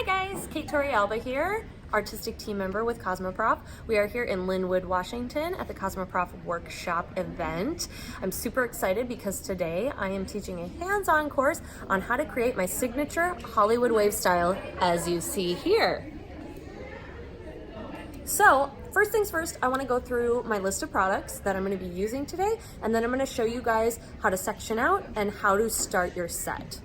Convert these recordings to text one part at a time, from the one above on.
Hi guys, Cate Torrealba here, artistic team member with Cosmoprof. We are here in Linwood, Washington at the Cosmoprof workshop event. I'm super excited because today I am teaching a hands-on course on how to create my signature Hollywood wave style as you see here. So first things first, I want to go through my list of products that I'm going to be using today, and then I'm going to show you guys how to section out and how to start your set.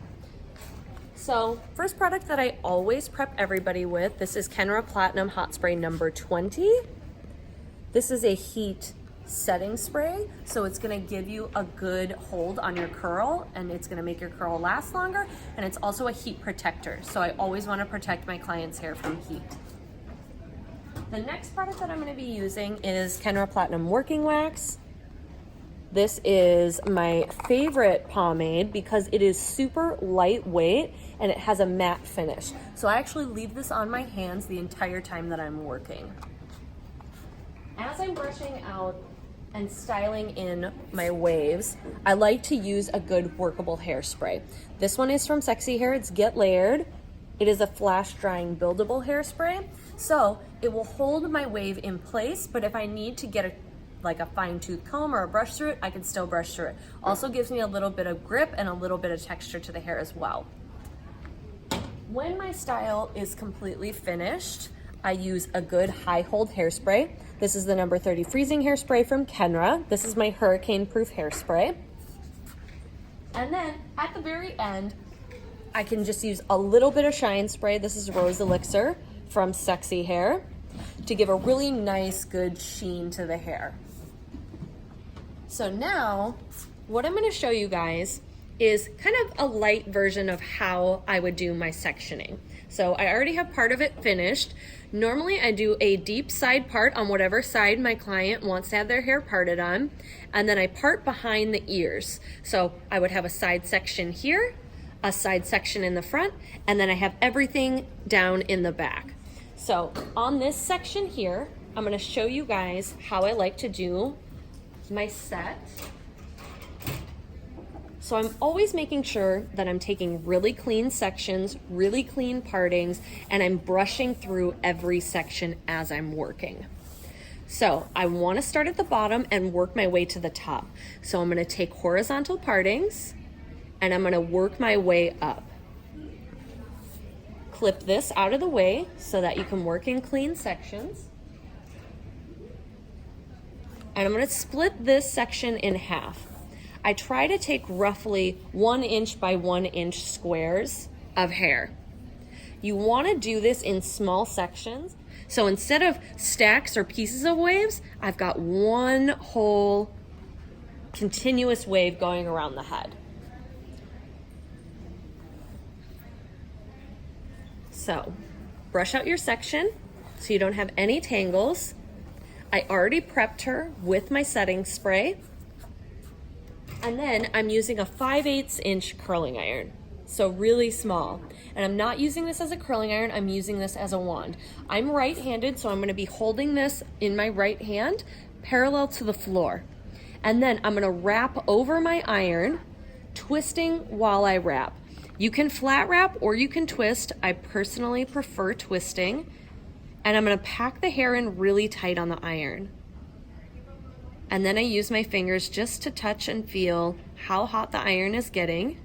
So first product that I always prep everybody with, this is Kenra Platinum Hot Spray number 20. This is a heat setting spray, so it's gonna give you a good hold on your curl and it's gonna make your curl last longer, and it's also a heat protector. So I always wanna protect my client's hair from heat. The next product that I'm gonna be using is Kenra Platinum Working Wax. This is my favorite pomade because it is super lightweight and it has a matte finish. So I actually leave this on my hands the entire time that I'm working. As I'm brushing out and styling in my waves, I like to use a good workable hairspray. This one is from Sexy Hair, it's Get Layered. It is a flash drying buildable hairspray. So it will hold my wave in place, but if I need to get like a fine tooth comb or a brush through it, I can still brush through it. Also gives me a little bit of grip and a little bit of texture to the hair as well. When my style is completely finished, I use a good high hold hairspray. This is the number 30 freezing hairspray from Kenra. This is my hurricane proof hairspray. And then at the very end, I can just use a little bit of shine spray. This is Rose Elixir from Sexy Hair to give a really nice, good sheen to the hair. So now, what I'm gonna show you guys is kind of a light version of how I would do my sectioning. So I already have part of it finished. Normally I do a deep side part on whatever side my client wants to have their hair parted on, and then I part behind the ears. So I would have a side section here, a side section in the front, and then I have everything down in the back. So on this section here, I'm gonna show you guys how I like to do my set. So I'm always making sure that I'm taking really clean sections, really clean partings, and I'm brushing through every section as I'm working. So I wanna start at the bottom and work my way to the top. So I'm gonna take horizontal partings and I'm gonna work my way up. Clip this out of the way so that you can work in clean sections. And I'm gonna split this section in half. I try to take roughly 1 inch by 1 inch squares of hair. You wanna do this in small sections. So instead of stacks or pieces of waves, I've got one whole continuous wave going around the head. So brush out your section so you don't have any tangles. I already prepped her with my setting spray. And then I'm using a 5/8 inch curling iron. So really small. And I'm not using this as a curling iron, I'm using this as a wand. I'm right-handed, so I'm gonna be holding this in my right hand parallel to the floor. And then I'm gonna wrap over my iron, twisting while I wrap. You can flat wrap or you can twist. I personally prefer twisting. And I'm gonna pack the hair in really tight on the iron. And then I use my fingers just to touch and feel how hot the iron is getting.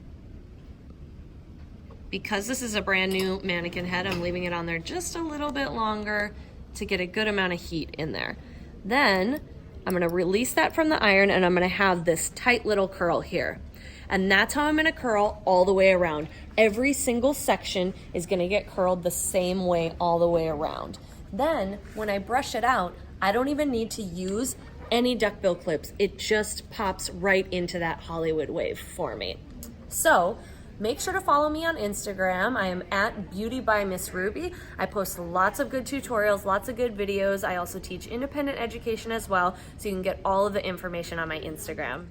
Because this is a brand new mannequin head, I'm leaving it on there just a little bit longer to get a good amount of heat in there. Then I'm gonna release that from the iron and I'm gonna have this tight little curl here. And that's how I'm gonna curl all the way around. Every single section is gonna get curled the same way all the way around. Then when I brush it out, I don't even need to use any duckbill clips. It just pops right into that Hollywood wave for me. So make sure to follow me on Instagram. I am at Beauty by Miss Ruby. I post lots of good tutorials, lots of good videos. I also teach independent education as well, so you can get all of the information on my Instagram.